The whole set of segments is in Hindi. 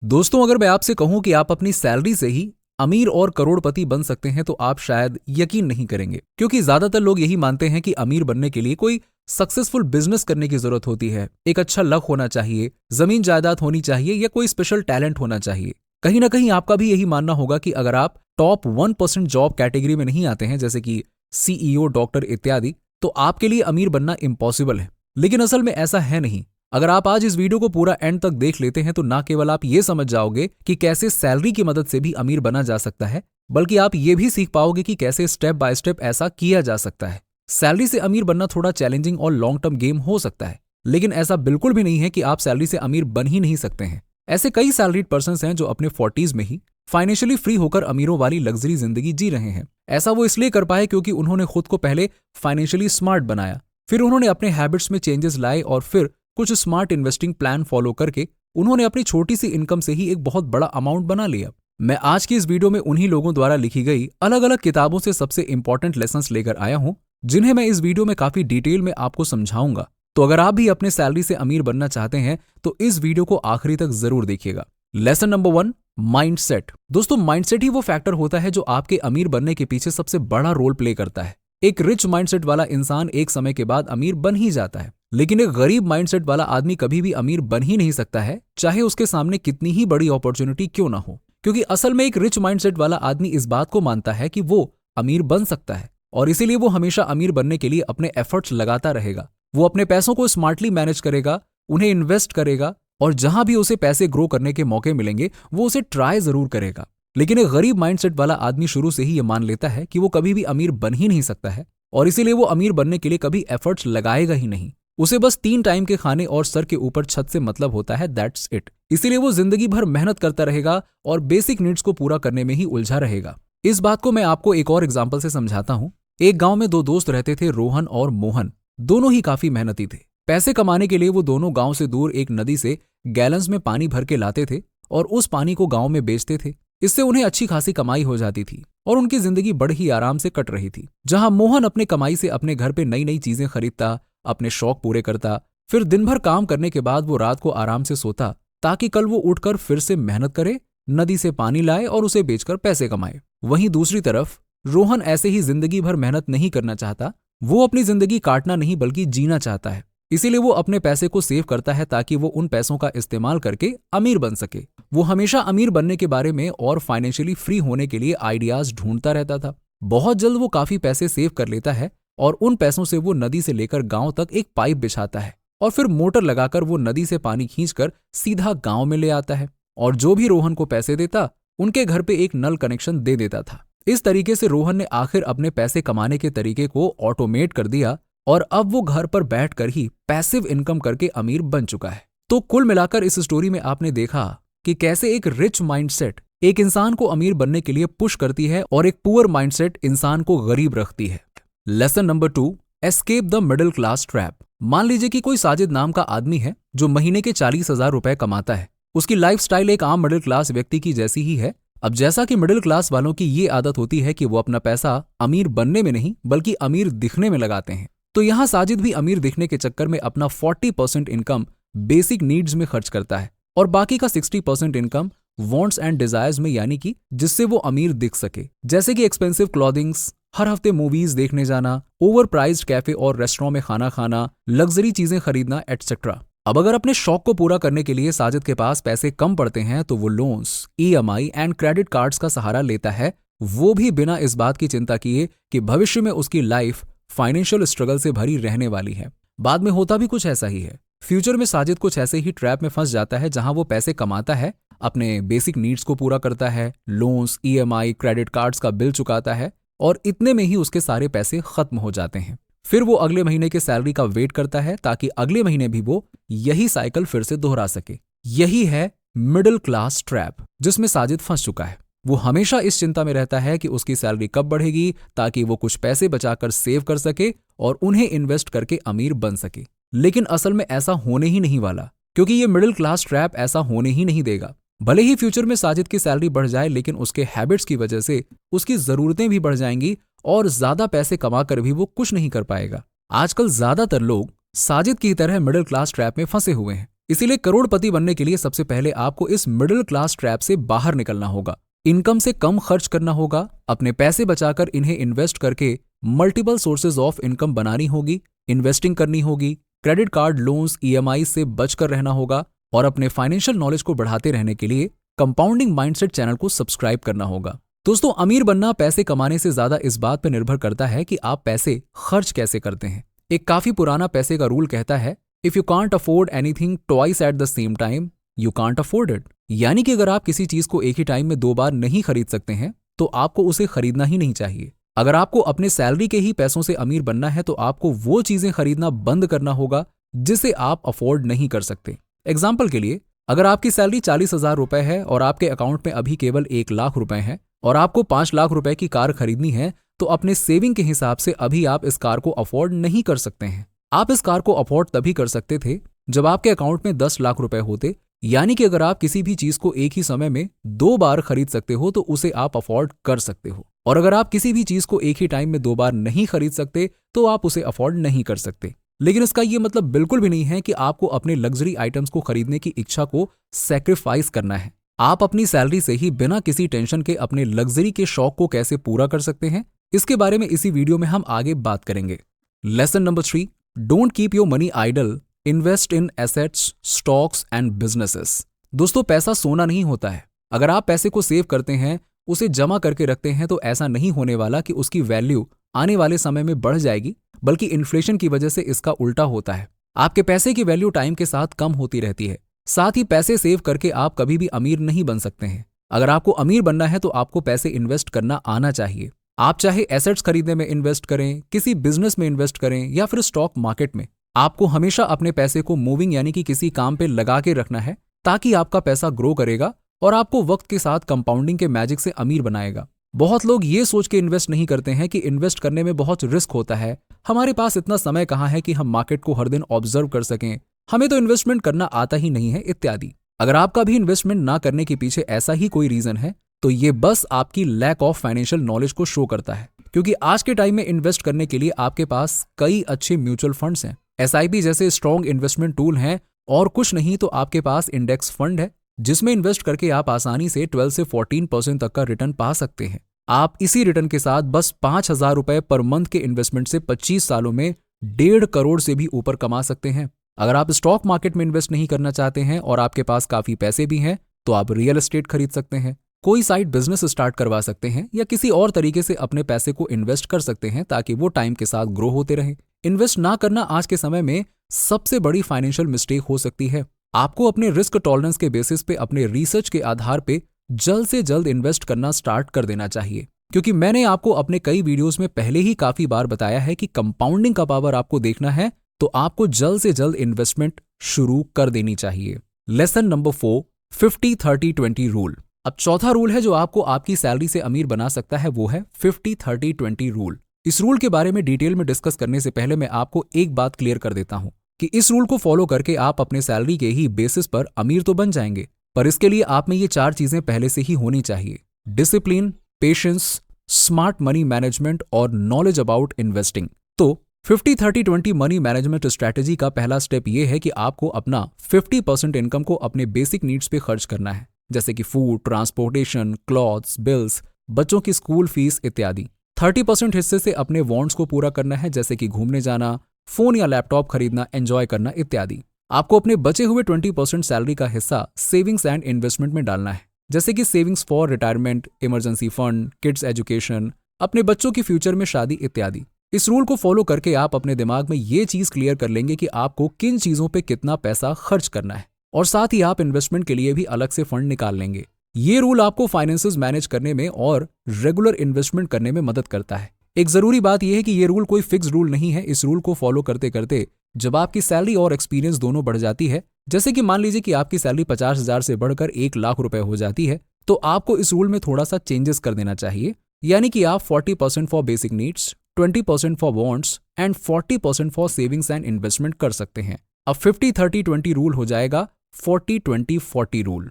दोस्तों, अगर मैं आपसे कहूं कि आप अपनी सैलरी से ही अमीर और करोड़पति बन सकते हैं तो आप शायद यकीन नहीं करेंगे, क्योंकि ज्यादातर लोग यही मानते हैं कि अमीर बनने के लिए कोई सक्सेसफुल बिजनेस करने की जरूरत होती है, एक अच्छा लक होना चाहिए, जमीन जायदाद होनी चाहिए या कोई स्पेशल टैलेंट होना चाहिए। कहीं ना कहीं आपका भी यही मानना होगा कि अगर आप टॉप 1% जॉब कैटेगरी में नहीं आते हैं, जैसे कि सीईओ, डॉक्टर इत्यादि, तो आपके लिए अमीर बनना इम्पॉसिबल है। लेकिन असल में ऐसा है नहीं। अगर आप आज इस वीडियो को पूरा एंड तक देख लेते हैं तो ना केवल आप ये समझ जाओगे कि कैसे सैलरी की मदद से भी अमीर बना जा सकता है, बल्कि आप ये भी सीख पाओगे कि कैसे स्टेप बाय स्टेप ऐसा किया जा सकता है। सैलरी से अमीर बनना थोड़ा चैलेंजिंग और लॉन्ग टर्म गेम हो सकता है, लेकिन ऐसा बिल्कुल भी नहीं है कि आप सैलरी से अमीर बन ही नहीं सकते हैं। ऐसे कई सैलरीड पर्सन्स हैं जो अपने 40s में ही फाइनेंशियली फ्री होकर अमीरों वाली लग्जरी जिंदगी जी रहे हैं। ऐसा वो इसलिए कर पाए क्योंकि उन्होंने खुद को पहले फाइनेंशियली स्मार्ट बनाया, फिर उन्होंने अपने हैबिट्स में चेंजेस लाए और फिर कुछ स्मार्ट इन्वेस्टिंग प्लान फॉलो करके उन्होंने अपनी छोटी सी इनकम से ही एक बहुत बड़ा अमाउंट बना लिया। मैं आज की इस वीडियो में उन्हीं लोगों द्वारा लिखी गई अलग अलग किताबों से सबसे इंपॉर्टेंट लेसन्स लेकर आया हूं, जिन्हें मैं इस वीडियो में काफी डिटेल में आपको समझाऊंगा। तो अगर आप भी अपने सैलरी से अमीर बनना चाहते हैं तो इस वीडियो को आखिरी तक जरूर देखिएगा। Lesson number 1, mindset. दोस्तों, माइंडसेट ही वो फैक्टर होता है जो आपके अमीर बनने के पीछे सबसे बड़ा रोल प्ले करता है। एक रिच माइंडसेट वाला इंसान एक समय के बाद अमीर बन ही जाता है, लेकिन एक गरीब माइंडसेट वाला आदमी कभी भी अमीर बन ही नहीं सकता है, चाहे उसके सामने कितनी ही बड़ी अपॉर्चुनिटी क्यों ना हो। क्योंकि असल में एक रिच माइंडसेट वाला आदमी इस बात को मानता है कि वो अमीर बन सकता है, और इसीलिए वो हमेशा अमीर बनने के लिए अपने एफर्ट्स लगाता रहेगा। वो अपने पैसों को स्मार्टली मैनेज करेगा, उन्हें इन्वेस्ट करेगा, और जहां भी उसे पैसे ग्रो करने के मौके मिलेंगे वो उसे ट्राई जरूर करेगा। लेकिन एक गरीब माइंडसेट वाला आदमी शुरू से ही ये मान लेता है कि वो कभी भी अमीर बन ही नहीं सकता है, और इसीलिए वो अमीर बनने के लिए कभी एफर्ट्स लगाएगा ही नहीं। उसे बस 3 टाइम के खाने और सर के ऊपर छत से मतलब होता है, दैट्स इट। इसीलिए वो जिंदगी भर मेहनत करता रहेगा और बेसिक नीड्स को पूरा करने में ही उलझा रहेगा। इस बात को मैं आपको एक और एग्जाम्पल से समझाता हूँ। एक गांव में 2 दोस्त रहते थे, रोहन और मोहन। दोनों ही काफी मेहनती थे। पैसे कमाने के लिए वो दोनों गांव से दूर एक नदी से गैलन्स में पानी भर के लाते थे और उस पानी को गांव में बेचते थे। इससे उन्हें अच्छी खासी कमाई हो जाती थी और उनकी जिंदगी बड़े ही आराम से कट रही थी। जहां मोहन अपने कमाई से अपने घर पे नई नई चीजें खरीदता, अपने शौक पूरे करता, फिर दिन भर काम करने के बाद वो रात को आराम से सोता ताकि कल वो उठकर फिर से मेहनत करे, नदी से पानी लाए और उसे बेचकर पैसे कमाए। वहीं दूसरी तरफ रोहन ऐसे ही जिंदगी भर मेहनत नहीं करना चाहता। वो अपनी जिंदगी काटना नहीं बल्कि जीना चाहता है। इसीलिए वो अपने पैसे को सेव करता है ताकि वो उन पैसों का इस्तेमाल करके अमीर बन सके। वो हमेशा अमीर बनने के बारे में और फाइनेंशियली फ्री होने के लिए आइडियाज ढूंढता रहता था। बहुत जल्द वो काफी पैसे सेव कर लेता है और उन पैसों से वो नदी से लेकर गांव तक एक पाइप बिछाता है और फिर मोटर लगाकर वो नदी से पानी खींचकर सीधा गांव में ले आता है। और जो भी रोहन को पैसे देता उनके घर पे एक नल कनेक्शन दे देता था। इस तरीके से रोहन ने आखिर अपने पैसे कमाने के तरीके को ऑटोमेट कर दिया और अब वो घर पर बैठकर ही पैसिव इनकम करके अमीर बन चुका है। तो कुल मिलाकर इस स्टोरी में आपने देखा कि कैसे एक रिच माइंडसेट एक इंसान को अमीर बनने के लिए पुश करती है और एक पुअर माइंडसेट इंसान को गरीब रखती है। Lesson number 2, escape the middle class trap. मान लीजिए कि कोई साजिद नाम का आदमी है जो महीने के 40,000 रुपए कमाता है। उसकी लाइफस्टाइल एक आम मिडिल क्लास व्यक्ति की जैसी ही है। अब जैसा कि मिडिल क्लास वालों की ये आदत होती है कि वो अपना पैसा अमीर बनने में नहीं बल्कि अमीर दिखने में लगाते हैं, तो यहां साजिद भी अमीर दिखने के चक्कर में अपना 40% इनकम बेसिक नीड्स में खर्च करता है और बाकी का 60% इनकम वांट्स एंड डिजायर्स में, यानी कि जिससे वो अमीर दिख सके, जैसे कि एक्सपेंसिव क्लॉथिंग्स, हर हफ्ते मूवीज देखने जाना, ओवर प्राइज्ड कैफे और रेस्टोरेंट में खाना खाना, लग्जरी चीजें खरीदना एटसेट्रा। अब अगर अपने शौक को पूरा करने के लिए साजिद के पास पैसे कम पड़ते हैं तो वो loans, EMI and credit cards का सहारा लेता है, वो भी बिना इस बात की चिंता किए कि भविष्य में उसकी लाइफ फाइनेंशियल स्ट्रगल से भरी रहने वाली है। बाद में होता भी कुछ ऐसा ही है। फ्यूचर में साजिद कुछ ऐसे ही ट्रैप में फंस जाता है जहां वो पैसे कमाता है, अपने बेसिक नीड्स को पूरा करता है, लोन्स, EMI, क्रेडिट कार्ड्स का बिल चुकाता है और इतने में ही उसके सारे पैसे खत्म हो जाते हैं। फिर वो अगले महीने के सैलरी का वेट करता है ताकि अगले महीने भी वो यही साइकिल फिर से दोहरा सके। यही है मिडिल क्लास ट्रैप जिसमें साजिद फंस चुका है। वो हमेशा इस चिंता में रहता है कि उसकी सैलरी कब बढ़ेगी ताकि वो कुछ पैसे बचाकर सेव कर सके और उन्हें इन्वेस्ट करके अमीर बन सके। लेकिन असल में ऐसा होने ही नहीं वाला, क्योंकि ये मिडिल क्लास ट्रैप ऐसा होने ही नहीं देगा। भले ही फ्यूचर में साजिद की सैलरी बढ़ जाए, लेकिन उसके हैबिट्स की वजह से उसकी जरूरतें भी बढ़ जाएंगी और ज्यादा पैसे कमाकर भी वो कुछ नहीं कर पाएगा। आजकल ज्यादातर लोग साजिद की तरह मिडिल क्लास ट्रैप में फंसे हुए हैं। इसीलिए करोड़पति बनने के लिए सबसे पहले आपको इस मिडिल क्लास ट्रैप से बाहर निकलना होगा। इनकम से कम खर्च करना होगा, अपने पैसे बचाकर इन्हें इन्वेस्ट करके मल्टीपल सोर्सेज ऑफ इनकम बनानी होगी, इन्वेस्टिंग करनी होगी, क्रेडिट कार्ड लोन्स EMI से बचकर रहना होगा और अपने फाइनेंशियल नॉलेज को बढ़ाते रहने के लिए कंपाउंडिंग माइंडसेट चैनल को सब्सक्राइब करना होगा। दोस्तों, अमीर बनना पैसे कमाने से ज्यादा इस बात पर निर्भर करता है कि आप पैसे खर्च कैसे करते हैं। एक काफी पुराना पैसे का रूल कहता है, if you can't afford anything twice at the same time you can't afford it. यानी कि अगर आप किसी चीज को एक ही टाइम में 2 बार नहीं खरीद सकते हैं तो आपको उसे खरीदना ही नहीं चाहिए। अगर आपको अपने सैलरी के ही पैसों से अमीर बनना है तो आपको वो चीजें खरीदना बंद करना होगा जिसे आप अफोर्ड नहीं कर सकते। एग्जाम्पल के लिए, अगर आपकी सैलरी 40,000 रुपए है और आपके अकाउंट में अभी केवल 1 लाख रुपए हैं और आपको 5 लाख रुपए की कार खरीदनी है तो अपने सेविंग के हिसाब से अभी आप इस कार को अफोर्ड नहीं कर सकते हैं। आप इस कार को अफोर्ड तभी कर सकते थे जब आपके अकाउंट में 10 लाख रुपए होते। यानी कि अगर आप किसी भी चीज को एक ही समय में 2 बार खरीद सकते हो तो उसे आप अफोर्ड कर सकते हो, और अगर आप किसी भी चीज को एक ही टाइम में 2 बार नहीं खरीद सकते तो आप उसे अफोर्ड नहीं कर सकते। लेकिन इसका यह मतलब बिल्कुल भी नहीं है कि आपको अपने लग्जरी आइटम्स को खरीदने की इच्छा को सैक्रिफाइस करना है। आप अपनी सैलरी से ही बिना किसी टेंशन के अपने लग्जरी के शौक को कैसे पूरा कर सकते हैं, इसके बारे में इसी वीडियो में हम आगे बात करेंगे। Lesson number 3, don't keep your money idle, invest in assets, stocks and businesses. दोस्तों, पैसा सोना नहीं होता है। अगर आप पैसे को सेव करते हैं, उसे जमा करके रखते हैं तो ऐसा नहीं होने वाला कि उसकी वैल्यू आने वाले समय में बढ़ जाएगी, बल्कि इन्फ्लेशन की वजह से इसका उल्टा होता है। आपके पैसे की वैल्यू टाइम के साथ कम होती रहती है। साथ ही पैसे सेव करके आप कभी भी अमीर नहीं बन सकते हैं। अगर आपको अमीर बनना है तो आपको पैसे इन्वेस्ट करना आना चाहिए। आप चाहे एसेट्स खरीदने में इन्वेस्ट करें, किसी बिजनेस में इन्वेस्ट करें या फिर स्टॉक मार्केट में, आपको हमेशा अपने पैसे को मूविंग यानी कि किसी काम पे लगा के रखना है, ताकि आपका पैसा ग्रो करेगा और आपको वक्त के साथ कंपाउंडिंग के मैजिक से अमीर बनाएगा। बहुत लोग ये सोच के इन्वेस्ट नहीं करते हैं कि इन्वेस्ट करने में बहुत रिस्क होता है, हमारे पास इतना समय कहाँ है कि हम मार्केट को हर दिन ऑब्जर्व कर सकें, हमें तो इन्वेस्टमेंट करना आता ही नहीं है इत्यादि। अगर आपका भी इन्वेस्टमेंट ना करने के पीछे ऐसा ही कोई रीजन है तो ये बस आपकी लैक ऑफ फाइनेंशियल नॉलेज को शो करता है, क्योंकि आज के टाइम में इन्वेस्ट करने के लिए आपके पास कई अच्छे म्यूचुअल फंड्स हैं, SIP जैसे स्ट्रॉन्ग इन्वेस्टमेंट टूल हैं, और कुछ नहीं तो आपके पास इंडेक्स फंड है जिसमें इन्वेस्ट करके आप आसानी से 12 से 14% तक का रिटर्न पा सकते हैं। आप इसी रिटर्न के साथ बस 5,000 रुपए पर मंथ के इन्वेस्टमेंट से 25 सालों में 1.5 करोड़ से भी ऊपर कमा सकते हैं। अगर आप स्टॉक मार्केट में इन्वेस्ट नहीं करना चाहते हैं और आपके पास काफी पैसे भी हैं तो आप रियल एस्टेट खरीद सकते हैं, कोई साइड बिजनेस स्टार्ट करवा सकते हैं या किसी और तरीके से अपने पैसे को इन्वेस्ट कर सकते हैं ताकि वो टाइम के साथ ग्रो होते रहें। इन्वेस्ट ना करना आज के समय में सबसे बड़ी फाइनेंशियल मिस्टेक हो सकती है। आपको अपने रिस्क टॉलरेंस के बेसिस पे अपने रिसर्च के आधार पे जल्द से जल्द इन्वेस्ट करना स्टार्ट कर देना चाहिए, क्योंकि मैंने आपको अपने कई वीडियोस में पहले ही काफी बार बताया है कि कंपाउंडिंग का पावर आपको देखना है तो आपको जल्द से जल्द इन्वेस्टमेंट शुरू कर देनी चाहिए। Lesson number 4, 50-30-20 rule. अब चौथा रूल है जो आपको आपकी सैलरी से अमीर बना सकता है, वो है 50-30-20 रूल। इस रूल के बारे में डिटेल में डिस्कस करने से पहले मैं आपको एक बात क्लियर कर देता हूं कि इस रूल को फॉलो करके आप अपने सैलरी के ही बेसिस पर अमीर तो बन जाएंगे, पर इसके लिए आप में ये 4 चीजें पहले से ही होनी चाहिए: discipline, patience, smart money management और नॉलेज अबाउट इन्वेस्टिंग। तो 50-30-20 मनी मैनेजमेंट स्ट्रैटेजी का पहला स्टेप ये है कि आपको अपना 50% इनकम को अपने बेसिक नीड्स पे खर्च करना है, जैसे कि फूड, ट्रांसपोर्टेशन, क्लॉथ्स, बिल्स, बच्चों की स्कूल फीस इत्यादि। 30% हिस्से से अपने वांट्स को पूरा करना है, जैसे कि घूमने जाना, फोन या लैपटॉप खरीदना, एंजॉय करना इत्यादि। आपको अपने बचे हुए 20% सैलरी का हिस्सा सेविंग्स एंड इन्वेस्टमेंट में डालना है, जैसे कि savings for retirement, emergency fund, kids education, अपने बच्चों की फ्यूचर में शादी इत्यादि। इस रूल को फॉलो करके आप अपने दिमाग में ये चीज क्लियर कर लेंगे कि आपको किन चीजों पे कितना पैसा खर्च करना है, और साथ ही आप इन्वेस्टमेंट के लिए भी अलग से फंड निकाल लेंगे। ये रूल आपको फाइनेंसेस मैनेज करने में और रेगुलर इन्वेस्टमेंट करने में मदद करता है। एक जरूरी बात यह है कि ये रूल कोई फिक्स रूल नहीं है। इस रूल को फॉलो करते करते जब आपकी सैलरी और एक्सपीरियंस दोनों बढ़ जाती है, जैसे कि मान लीजिए कि आपकी सैलरी 50,000 से बढ़कर 1 लाख रुपए हो जाती है, तो आपको इस रूल में थोड़ा सा चेंजेस कर देना चाहिए। यानी कि आप 40% for basic needs, 20% for wants and 40% for savings and investment कर सकते हैं। अब 50-30-20 रूल हो जाएगा 40-20-40 रूल।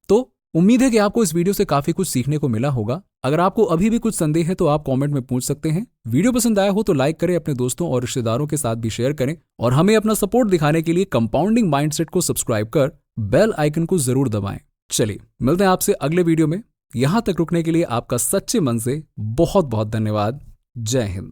तो उम्मीद है कि आपको इस वीडियो से काफी कुछ सीखने को मिला होगा। अगर आपको अभी भी कुछ संदेह है तो आप कमेंट में पूछ सकते हैं। वीडियो पसंद आया हो तो लाइक करें, अपने दोस्तों और रिश्तेदारों के साथ भी शेयर करें और हमें अपना सपोर्ट दिखाने के लिए कंपाउंडिंग माइंडसेट को सब्सक्राइब कर बेल आइकन को जरूर दबाएं। चलिए मिलते हैं आपसे अगले वीडियो में। यहां तक रुकने के लिए आपका सच्चे मन से बहुत बहुत धन्यवाद। जय हिंद।